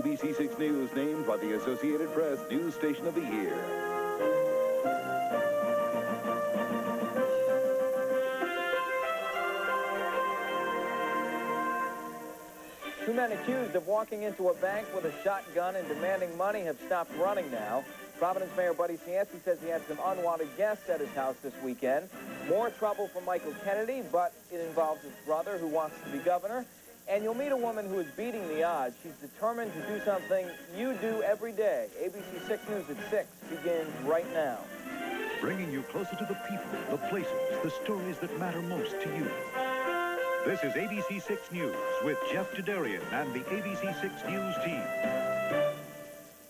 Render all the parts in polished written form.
ABC 6 News named by the Associated Press News Station of the Year. Two men accused of walking into a bank with a shotgun and demanding money have stopped running now. Providence Mayor Buddy Cianci says he had some unwanted guests at his house this weekend. More trouble for Michael Kennedy, but it involves his brother who wants to be governor. And you'll meet a woman who is beating the odds. She's determined to do something you do every day. ABC 6 News at 6 begins right now. Bringing you closer to the people, the places, the stories that matter most to you. This is ABC 6 News with Jeff Jadarian and the ABC 6 News team.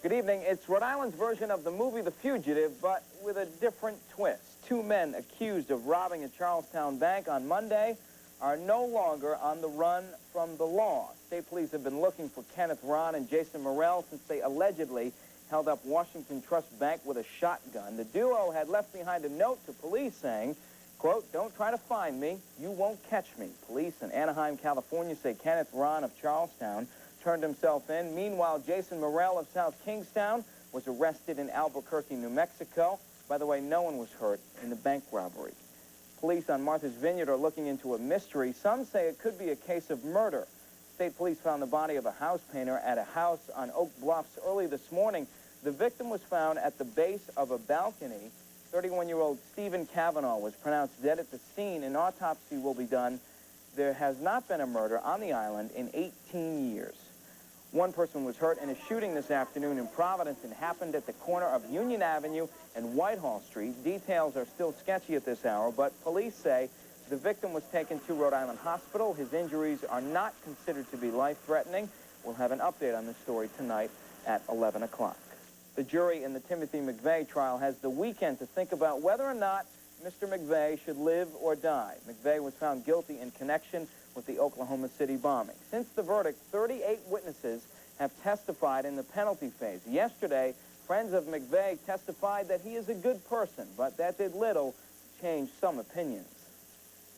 Good evening. It's Rhode Island's version of the movie The Fugitive, but with a different twist. Two men accused of robbing a Charlestown bank on Monday are no longer on the run from the law. State police have been looking for Kenneth Ron and Jason Morrell since they allegedly held up Washington Trust Bank with a shotgun. The duo had left behind a note to police saying, quote, "Don't try to find me. You won't catch me." Police in Anaheim, California say Kenneth Ron of Charlestown turned himself in. Meanwhile, Jason Morrell of South Kingstown was arrested in Albuquerque, New Mexico. By the way, no one was hurt in the bank robbery. Police on Martha's Vineyard are looking into a mystery. Some say it could be a case of murder. State police found the body of a house painter at a house on Oak Bluffs early this morning. The victim was found at the base of a balcony. 31-year-old Stephen Cavanaugh was pronounced dead at the scene. An autopsy will be done. There has not been a murder on the island in 18 years. One person was hurt in a shooting this afternoon in Providence and happened at the corner of Union Avenue and Whitehall Street. Details are still sketchy at this hour, but police say the victim was taken to Rhode Island Hospital. His injuries are not considered to be life-threatening. We'll have an update on this story tonight at 11 o'clock. The jury in the Timothy McVeigh trial has the weekend to think about whether or not Mr. McVeigh should live or die. McVeigh was found guilty in connection with the Oklahoma City bombing. Since the verdict, 38 witnesses have testified in the penalty phase. Yesterday, friends of McVeigh testified that he is a good person, but that did little to change some opinions.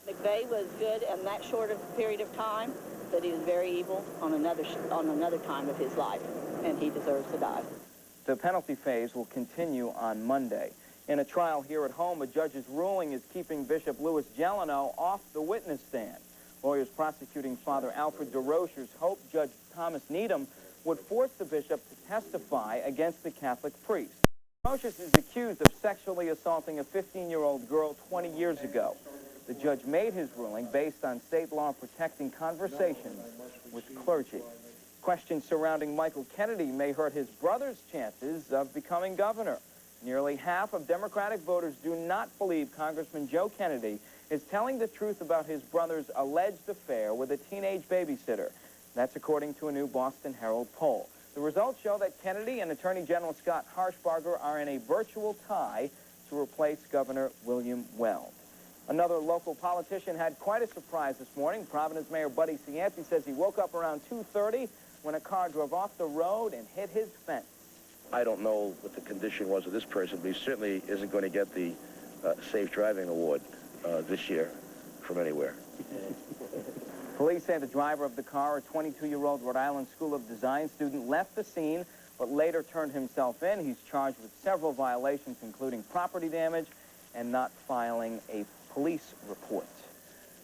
McVeigh was good in that short of period of time, but he was very evil on another time of his life, and he deserves to die. The penalty phase will continue on Monday. In a trial here at home, a judge's ruling is keeping Bishop Louis Gelano off the witness stand. Lawyers prosecuting Father Alfred DeRochers hope Judge Thomas Needham would force the bishop to testify against the Catholic priest. DeRochers is accused of sexually assaulting a 15-year-old girl 20 years ago. The judge made his ruling based on state law protecting conversations with clergy. Questions surrounding Michael Kennedy may hurt his brother's chances of becoming governor. Nearly half of Democratic voters do not believe Congressman Joe Kennedy is telling the truth about his brother's alleged affair with a teenage babysitter. That's according to a new Boston Herald poll. The results show that Kennedy and Attorney General Scott Harshbarger are in a virtual tie to replace Governor William Weld. Another local politician had quite a surprise this morning. Providence Mayor Buddy Cianci says he woke up around 2:30 when a car drove off the road and hit his fence. I don't know what the condition was of this person, but he certainly isn't going to get the Safe Driving Award this year from anywhere. Police say the driver of the car, a 22-year-old Rhode Island School of Design student, left the scene but later turned himself in. He's charged with several violations, including property damage and not filing a police report.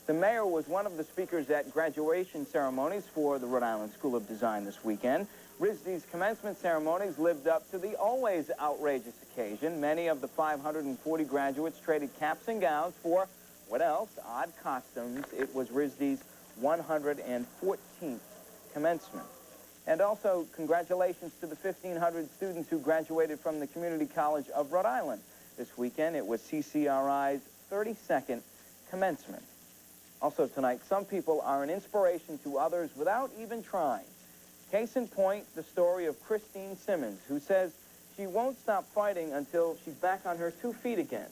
The mayor was one of the speakers at graduation ceremonies for the Rhode Island School of Design this weekend. RISD's commencement ceremonies lived up to the always outrageous occasion. Many of the 540 graduates traded caps and gowns for, what else, odd costumes. It was RISD's 114th commencement. And also, congratulations to the 1,500 students who graduated from the Community College of Rhode Island. This weekend, it was CCRI's 32nd commencement. Also tonight, some people are an inspiration to others without even trying. Case in point, the story of Christine Simmons, who says she won't stop fighting until she's back on her 2 feet again.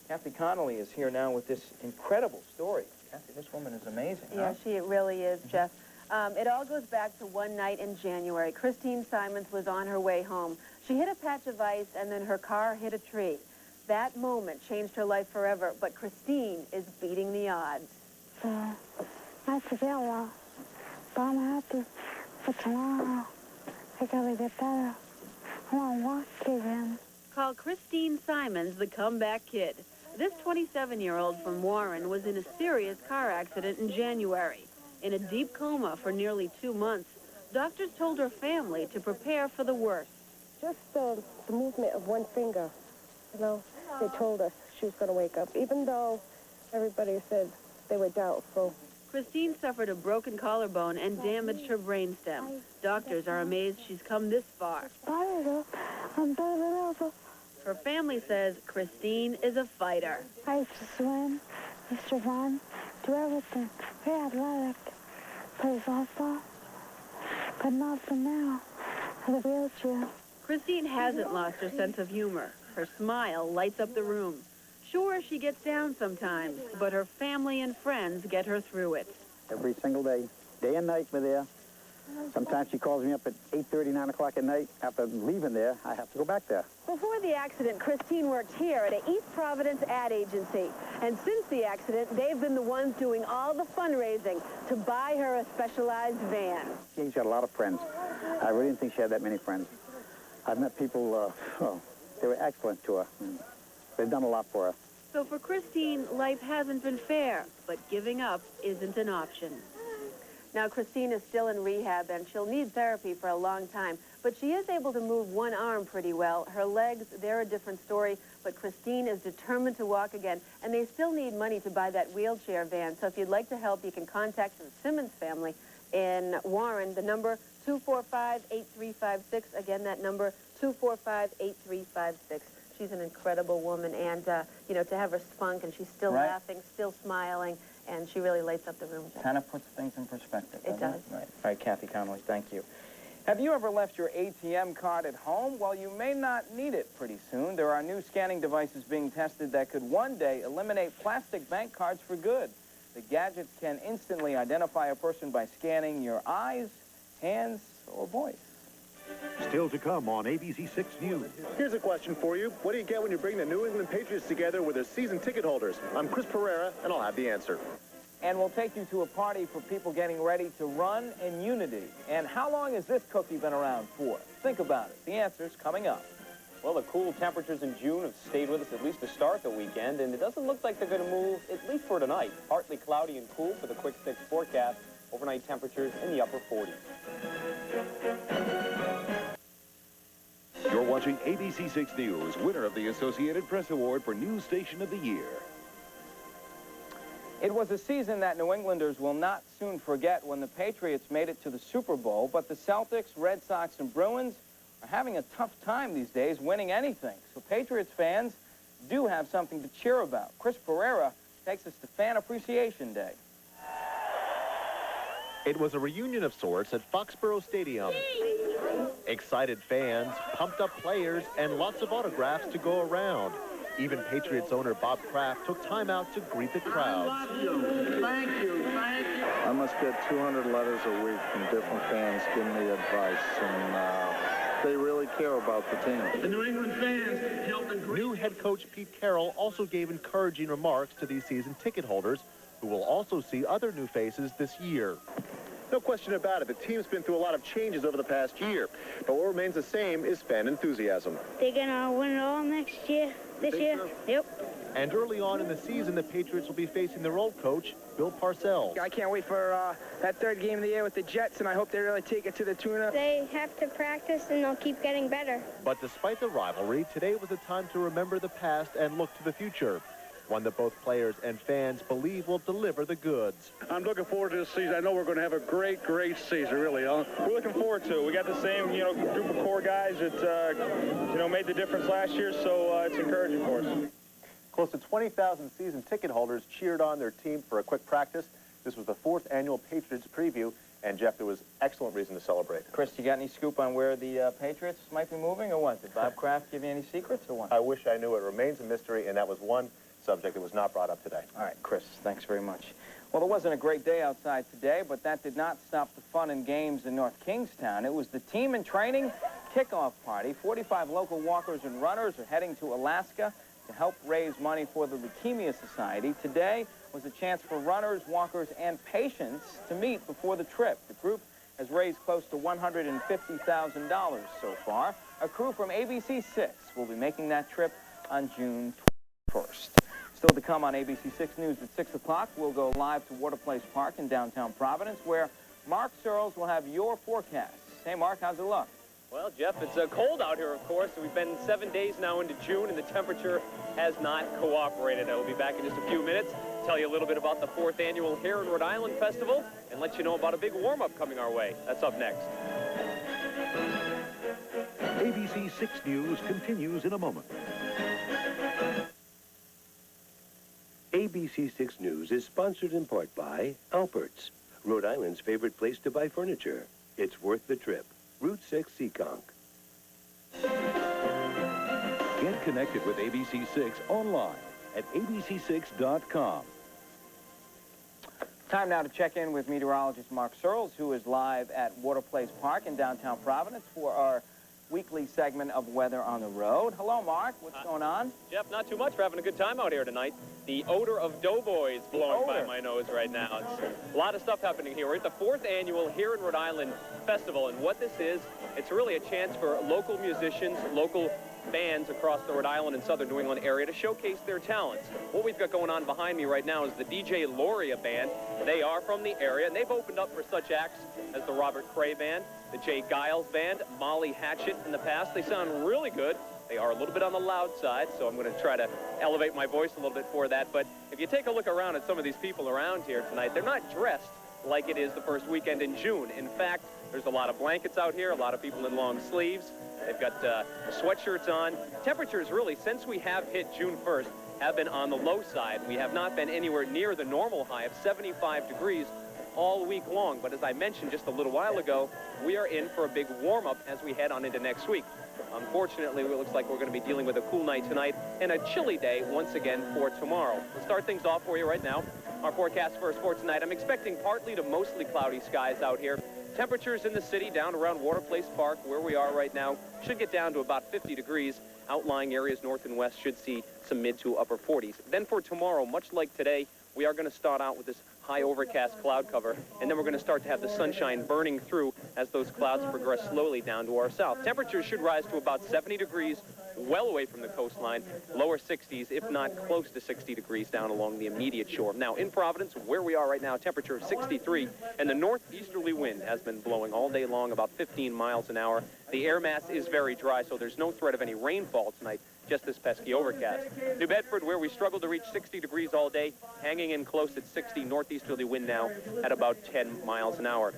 Kathy Connolly is here now with this incredible story. Kathy, this woman is amazing. Yeah, huh? she really is, Jeff. It all goes back to one night in January. Christine Simons was on her way home. She hit a patch of ice, and then her car hit a tree. That moment changed her life forever, but Christine is beating the odds. 那只叫我爸妈的不成了， I gotta get better. I want to walk again. Call Christine Simons the comeback kid. This 27-year-old from Warren was in a serious car accident in January. In a deep coma for nearly 2 months, doctors told her family to prepare for the worst. Just the movement of one finger, you know, they told us she was going to wake up, even though everybody said they were doubtful. Christine suffered a broken collarbone and damaged her brainstem. Doctors are amazed she's come this far. I'm better than ever. Her family says Christine is a fighter. I used to swim, used to run, do everything. Very athletic. Play softball, but not for now. I have a wheelchair. Christine hasn't lost her sense of humor. Her smile lights up the room. Sure, she gets down sometimes, but her family and friends get her through it. Every single day and night we're there. Sometimes she calls me up at 8:30, 9 o'clock at night. After leaving there, I have to go back there. Before the accident, Christine worked here at an East Providence ad agency. And since the accident, they've been the ones doing all the fundraising to buy her a specialized van. She's got a lot of friends. I really didn't think she had that many friends. I've met people, they were excellent to her. They've done a lot for her. So for Christine, life hasn't been fair, but giving up isn't an option. Now, Christine is still in rehab, and she'll need therapy for a long time. But she is able to move one arm pretty well. Her legs, they're a different story. But Christine is determined to walk again, and they still need money to buy that wheelchair van. So if you'd like to help, you can contact the Simmons family in Warren. The number, 245-8356. Again, that number, 245-8356. She's an incredible woman, and, you know, to have her spunk, and she's still laughing, still smiling, and she really lights up the room. Kind of puts things in perspective. It does. Right. All right, Kathy Connolly, thank you. Have you ever left your ATM card at home? Well, you may not need it pretty soon. There are new scanning devices being tested that could one day eliminate plastic bank cards for good. The gadgets can instantly identify a person by scanning your eyes, hands, or voice. Still to come on ABC 6 News. Here's a question for you. What do you get when you bring the New England Patriots together with their season ticket holders? I'm Chris Pereira, and I'll have the answer. And we'll take you to a party for people getting ready to run in unity. And how long has this cookie been around for? Think about it. The answer's coming up. Well, the cool temperatures in June have stayed with us at least to start the weekend, and it doesn't look like they're going to move, at least for tonight. Partly cloudy and cool for the quick 6 forecast. Overnight temperatures in the upper 40s. You're watching ABC 6 News, winner of the Associated Press Award for News Station of the Year. It was a season that New Englanders will not soon forget when the Patriots made it to the Super Bowl, but the Celtics, Red Sox, and Bruins are having a tough time these days winning anything. So Patriots fans do have something to cheer about. Chris Pereira takes us to Fan Appreciation Day. It was a reunion of sorts at Foxborough Stadium. Excited fans, pumped up players, and lots of autographs to go around. Even Patriots owner Bob Kraft took time out to greet the crowd. Thank you. I must get 200 letters a week from different fans giving me advice, and they really care about the team. The New England fans helped and New head coach Pete Carroll also gave encouraging remarks to these season ticket holders, who will also see other new faces this year. No question about it. The team's been through a lot of changes over the past year, but what remains the same is fan enthusiasm. They're gonna win it all next year. This year? So? Yep. And early on in the season, the Patriots will be facing their old coach, Bill Parcells. I can't wait for that third game of the year with the Jets, and I hope they really take it to the tuna. They have to practice, and they'll keep getting better. But despite the rivalry, today was a time to remember the past and look to the future. One that both players and fans believe will deliver the goods. I'm looking forward to this season. I know we're going to have a great season, really. We're looking forward to it. We got the same, group of core guys that, made the difference last year, so it's encouraging for us. Close to 20,000 season ticket holders cheered on their team for a quick practice. This was the 4th annual Patriots preview, and Jeff, there was excellent reason to celebrate. Chris, you got any scoop on where the Patriots might be moving, or what? Did Bob Kraft give you any secrets, or what? I wish I knew. It remains a mystery, and that was one subject that was not brought up today. All right, Chris, thanks very much. Well, it wasn't a great day outside today, but that did not stop the fun and games in North Kingstown. It was the team in training kickoff party. 45 local walkers and runners are heading to Alaska to help raise money for the Leukemia Society. Today was a chance for runners, walkers, and patients to meet before the trip. The group has raised close to $150,000 so far. A crew from ABC 6 will be making that trip on June 21st. Still to come on ABC 6 News at 6 o'clock, we'll go live to Water Place Park in downtown Providence, where Mark Searles will have your forecasts. Hey, Mark, how's it look? Well, Jeff, it's cold out here, of course. We've been 7 days now into June, and the temperature has not cooperated. I will be back in just a few minutes, tell you a little bit about the 4th Annual Here in Rhode Island Festival, and let you know about a big warm-up coming our way. That's up next. ABC 6 News continues in a moment. ABC 6 News is sponsored in part by Alpert's, Rhode Island's favorite place to buy furniture. It's worth the trip. Route 6 Seekonk. Get connected with ABC 6 online at abc6.com. Time now to check in with meteorologist Mark Searles, who is live at Water Place Park in downtown Providence for our weekly segment of Weather on the Road. Hello, Mark. What's going on? Jeff, not too much. We're having a good time out here tonight. The odor of doughboys blowing by my nose right now. It's a lot of stuff happening here. We're at the 4th Annual Here in Rhode Island Festival, and what this is, it's really a chance for local musicians, local bands across the Rhode Island and southern New England area to showcase their talents. What we've got going on behind me right now is the DJ Loria Band. They are from the area, and they've opened up for such acts as the Robert Cray Band, the Jay Giles Band, Molly Hatchet in the past. They sound really good. They are a little bit on the loud side, so I'm going to try to elevate my voice a little bit for that. But if you take a look around at some of these people around here tonight, they're not dressed like it is the first weekend in June. In fact, there's a lot of blankets out here, a lot of people in long sleeves. They've got sweatshirts on. Temperatures really, since we have hit June 1st, have been on the low side. We have not been anywhere near the normal high of 75 degrees all week long. But as I mentioned just a little while ago, we are in for a big warm-up as we head on into next week. Unfortunately, it looks like we're going to be dealing with a cool night tonight and a chilly day once again for tomorrow. We'll start things off for you right now. Our forecast for tonight, I'm expecting partly to mostly cloudy skies out here. Temperatures in the city down around Water Place Park, where we are right now, should get down to about 50 degrees. Outlying areas north and west should see some mid to upper 40s. Then for tomorrow, much like today, we are going to start out with this high overcast cloud cover, and then we're going to start to have the sunshine burning through as those clouds progress slowly down to our south. Temperatures should rise to about 70 degrees, well away from the coastline, lower 60s, if not close to 60 degrees down along the immediate shore. Now, in Providence, where we are right now, temperature of 63, and the northeasterly wind has been blowing all day long, about 15 miles an hour. The air mass is very dry, so there's no threat of any rainfall tonight, just this pesky overcast. New Bedford, where we struggled to reach 60 degrees all day, hanging in close at 60, northeasterly wind now at about 10 miles an hour.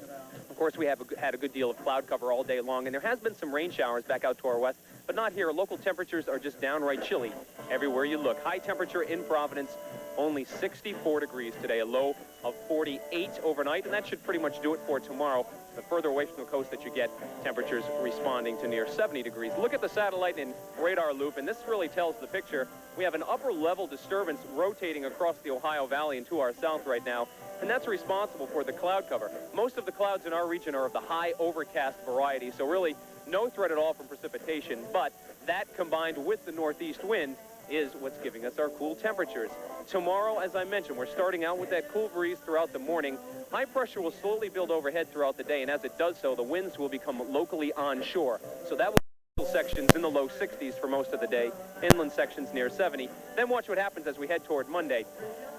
Of course, we have had a good deal of cloud cover all day long, and there has been some rain showers back out to our west, but not here. Local temperatures are just downright chilly everywhere you look. High temperature in Providence, only 64 degrees today, a low of 48 overnight, and that should pretty much do it for tomorrow. The further away from the coast that you get, temperatures responding to near 70 degrees. Look at the satellite and radar loop, and this really tells the picture. We have an upper-level disturbance rotating across the Ohio Valley and to our south right now, and that's responsible for the cloud cover. Most of the clouds in our region are of the high overcast variety, so really no threat at all from precipitation, but that combined with the northeast wind is what's giving us our cool temperatures. Tomorrow, as I mentioned, we're starting out with that cool breeze throughout the morning. High pressure will slowly build overhead throughout the day, and as it does so, the winds will become locally onshore. So that will sections in the low 60s for most of the day, inland sections near 70. Then watch what happens as we head toward Monday.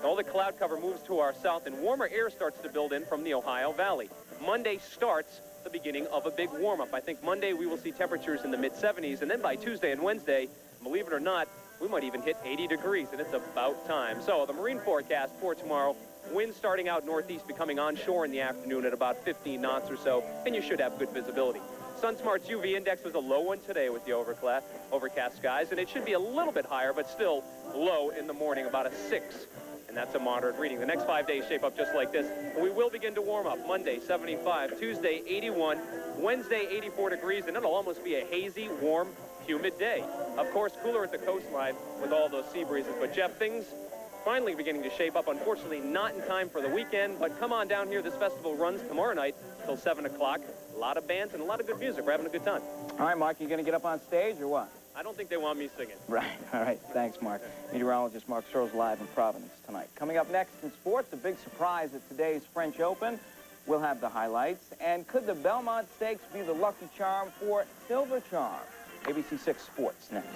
All the cloud cover moves to our south, and warmer air starts to build in from the Ohio Valley. Monday starts the beginning of a big warm-up. I think Monday we will see temperatures in the mid-70s, and then by Tuesday and Wednesday, believe it or not, we might even hit 80 degrees, and it's about time. So the marine forecast for tomorrow, winds starting out northeast, becoming onshore in the afternoon at about 15 knots or so, and you should have good visibility. SunSmart's UV index was a low one today with the overcast skies, and it should be a little bit higher, but still low in the morning, about a 6. And that's a moderate reading. The next 5 days shape up just like this. We will begin to warm up. Monday, 75. Tuesday, 81. Wednesday, 84 degrees, and it'll almost be a hazy, warm, humid day. Of course, cooler at the coastline with all those sea breezes. But, Jeff, things finally beginning to shape up. Unfortunately, not in time for the weekend, but come on down here. This festival runs tomorrow night till 7 o'clock. A lot of bands and a lot of good music. We're having a good time. All right, Mark, you going to get up on stage or what? I don't think they want me singing. Right. All right. Thanks, Mark. Meteorologist Mark Searles live in Providence tonight. Coming up next in sports, a big surprise at today's French Open. We'll have the highlights. And could the Belmont Stakes be the lucky charm for Silver Charm? ABC 6 Sports next.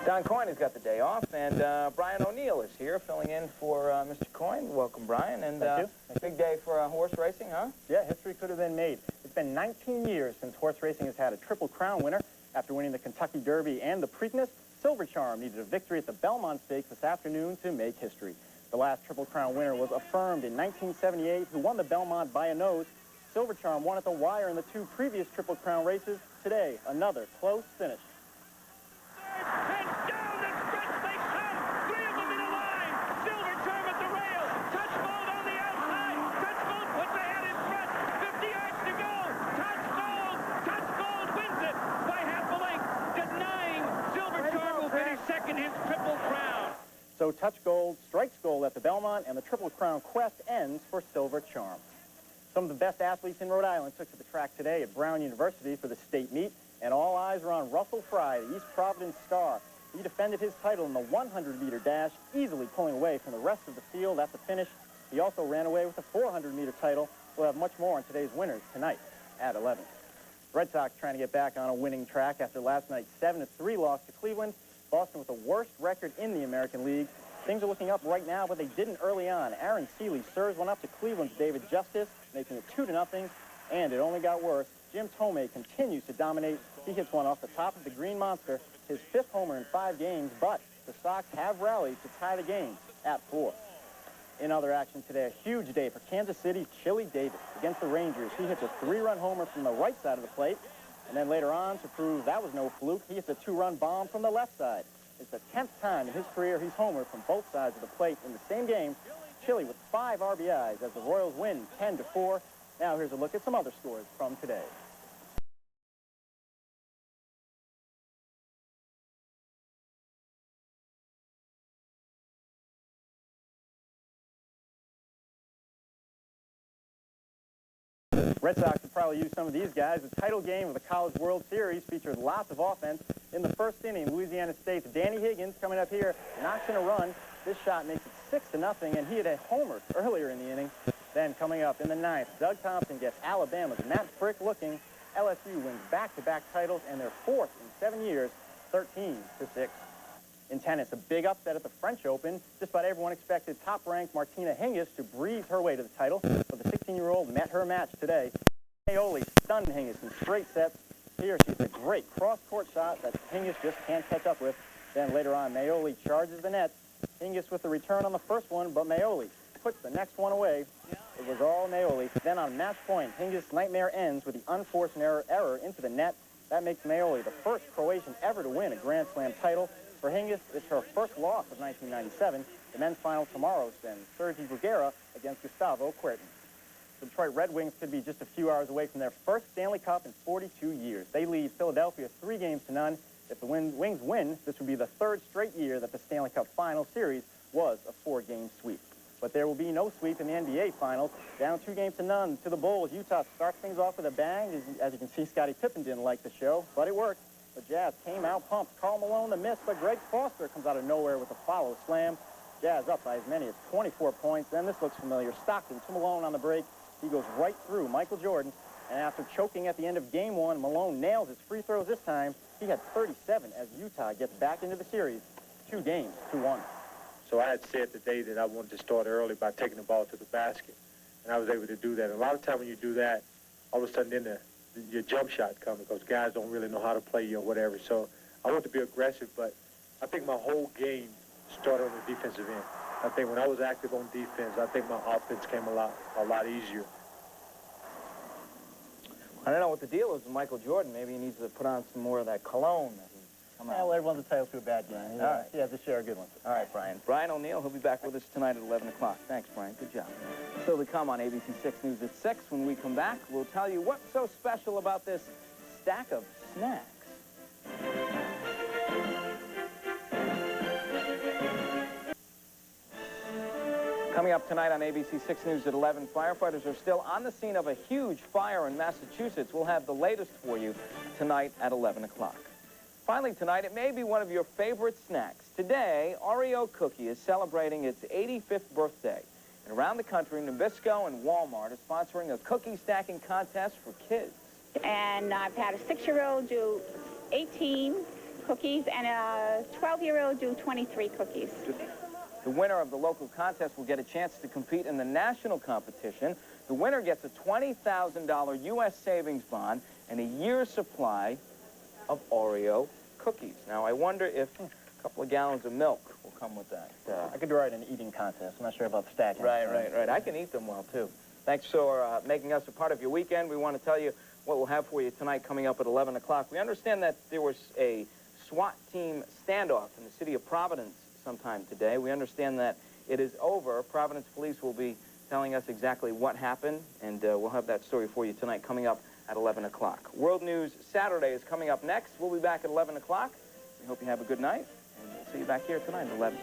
Don Coyne has got the day off, and Brian O'Neill is here filling in for Mr. Coyne. Welcome, Brian. And Thank you. A big day for horse racing, huh? Yeah, history could have been made. It's been 19 years since horse racing has had a Triple Crown winner. After winning the Kentucky Derby and the Preakness, Silver Charm needed a victory at the Belmont Stakes this afternoon to make history. The last Triple Crown winner was affirmed in 1978, who won the Belmont by a nose. Silver Charm won at the wire in the 2 previous Triple Crown races. Today, another close finish. So Touch Gold strikes gold at the Belmont, and the Triple Crown quest ends for Silver Charm. Some of the best athletes in Rhode Island took to the track today at Brown University for the state meet, and all eyes are on Russell Fry, the East Providence star. He defended his title in the 100-meter dash, easily pulling away from the rest of the field at the finish. He also ran away with the 400-meter title. We'll have much more on today's winners tonight at 11. Red Sox trying to get back on a winning track after last night's 7-3 loss to Cleveland. Boston with the worst record in the American League. Things are looking up right now, but they didn't early on. Aaron Seeley serves one up to Cleveland's David Justice, making it 2-0, and it only got worse. Jim Tomei continues to dominate. He hits one off the top of the Green Monster, his 5th homer in 5 games, but the Sox have rallied to tie the game at 4. In other action today, a huge day for Kansas City's Chili Davis against the Rangers. He hits a 3-run homer from the right side of the plate, and then later on, to prove that was no fluke, he hits a 2-run bomb from the left side. It's the 10th time in his career he's homered from both sides of the plate in the same game. Chili with 5 RBIs as the Royals win 10-4. Now here's a look at some other scores from today. Red Sox have probably used some of these guys. The title game of the College World Series featured lots of offense. In the first inning, Louisiana State's Danny Higgins coming up here knocks in a run. This shot makes it 6-0, and he had a homer earlier in the inning. Then coming up in the 9th, Doug Thompson gets Alabama's Matt Frick looking. LSU wins back-to-back titles and their 4th in 7 years, 13-6. In tennis, a big upset at the French Open. Just about everyone expected top-ranked Martina Hingis to breeze her way to the title, but the 16-year-old met her match today. Mayoli stunned Hingis in straight sets. Here, she's a great cross-court shot that Hingis just can't catch up with. Then later on, Mayoli charges the net. Hingis with the return on the first one, but Mayoli puts the next one away. It was all Mayoli. Then on match point, Hingis' nightmare ends with the unforced error into the net. That makes Mayoli the first Croatian ever to win a Grand Slam title. For Hingis, it's her first loss of 1997. The men's final tomorrow sends Sergi Bruguera against Gustavo Kuerten. The Detroit Red Wings could be just a few hours away from their first Stanley Cup in 42 years. They lead Philadelphia 3-0. If the Wings win, this would be the 3rd straight year that the Stanley Cup Final Series was a 4-game sweep. But there will be no sweep in the NBA Finals. Down 2-0 to the Bulls. Utah starts things off with a bang. As you can see, Scottie Pippen didn't like the show, but it worked. The Jazz came out pumped. Karl Malone the miss, but Greg Foster comes out of nowhere with a follow slam. Jazz up by as many as 24 points. Then this looks familiar. Stockton to Malone on the break. He goes right through Michael Jordan. And after choking at the end of Game 1, Malone nails his free throws this time. He had 37 as Utah gets back into the series. 2 games, 2-1. So I had said today that I wanted to start early by taking the ball to the basket. And I was able to do that. And a lot of time when you do that, all of a sudden then your jump shot comes because guys don't really know how to play you or whatever. So I want to be aggressive, but I think my whole game started on the defensive end. I think when I was active on defense, I think my offense came a lot easier. I don't know what the deal is with Michael Jordan. Maybe he needs to put on some more of that cologne. Well, everyone's entitled to a bad game. All right. He has to share a good one. All right, Brian. Brian O'Neill, he'll be back with us tonight at 11 o'clock. Thanks, Brian. Good job. Still to come on ABC 6 News at 6. When we come back, we'll tell you what's so special about this stack of snacks. Coming up tonight on ABC 6 News at 11, firefighters are still on the scene of a huge fire in Massachusetts. We'll have the latest for you tonight at 11 o'clock. Finally tonight, it may be one of your favorite snacks. Today, Oreo Cookie is celebrating its 85th birthday. And around the country, Nabisco and Walmart are sponsoring a cookie stacking contest for kids. And I've had a 6-year-old do 18 cookies and a 12-year-old do 23 cookies. The winner of the local contest will get a chance to compete in the national competition. The winner gets a $20,000 U.S. savings bond and a year's supply of Oreo cookies. Now, I wonder if a couple of gallons of milk will come with that. I could write an eating contest. I'm not sure about the stacking. Right. I can eat them well, too. Thanks for making us a part of your weekend. We want to tell you what we'll have for you tonight coming up at 11 o'clock. We understand that there was a SWAT team standoff in the city of Providence sometime today. We understand that it is over. Providence police will be telling us exactly what happened, and we'll have that story for you tonight coming up at 11 o'clock. World News Saturday is coming up next. We'll be back at 11 o'clock. We hope you have a good night, and we'll see you back here tonight at 11.